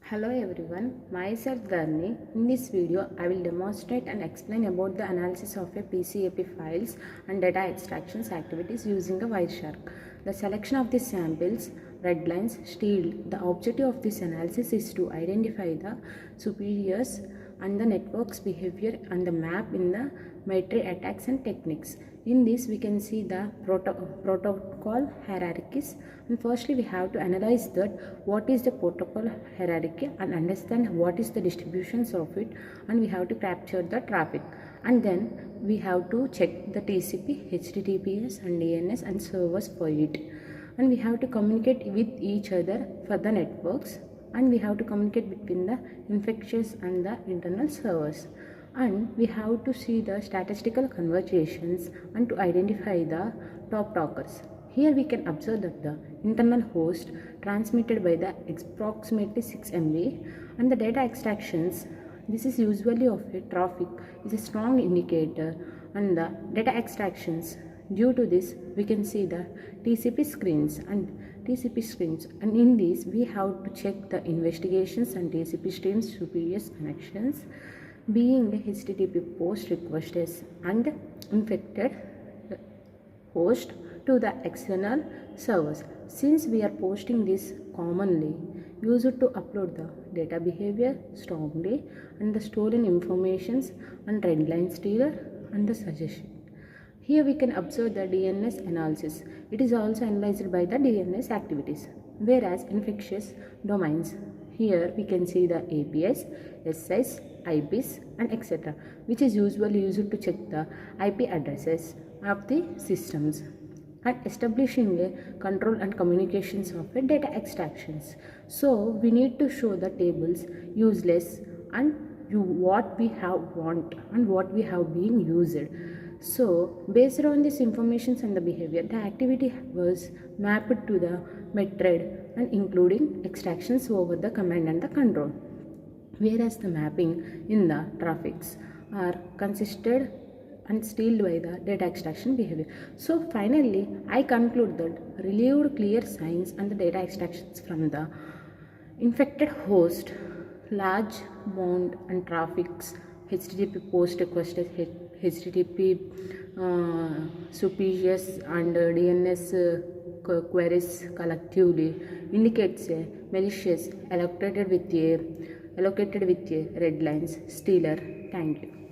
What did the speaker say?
Hello everyone, myself Dharni. In this video, I will demonstrate and explain about the analysis of a PCAP files and data extractions activities using a Wireshark. The selection of the samples, red lines, steel. The objective of this analysis is to identify the superiors and the network's behavior and the map in the MITRE attacks and techniques. In this, we can see the protocol hierarchies. And firstly, we have to analyze that what is the protocol hierarchy and understand what is the distributions of it, and we have to capture the traffic. And then we have to check the TCP, HTTPS and DNS and servers for it. And we have to communicate with each other for the networks, and we have to communicate between the infectious and the internal servers, and we have to see the statistical conversations and to identify the top talkers. Here we can observe that the internal host transmitted by the approximately 6 MB, and the data extractions, this is usually of a traffic, is a strong indicator, and the data extractions, due to this we can see the TCP screens, and in this we have to check the investigations and TCP streams superiors connections being a HTTP post requests and infected host to the external servers. Since we are posting this commonly, use it to upload the data behavior strongly and the stolen informations and red line stealer and the suggestion. Here we can observe the DNS analysis. It is also analyzed by the DNS activities, whereas infectious domains. Here we can see the APIs, SIs, IPs and etc., which is usually used to check the IP addresses of the systems and establishing a control and communications of the data extractions. So we need to show the tables useless and what we have want and what we have been used. So based on this information and the behavior, the activity was mapped to the MITRE and including extractions over the command and the control, whereas the mapping in the traffics are consisted and stealed by the data extraction behavior. So finally, I conclude that relieved clear signs and the data extractions from the infected host, large bound and traffics, HTTP post requests, HTTP superiors and DNS queries collectively indicates a malicious allocated with a red lines stealer. Thank you.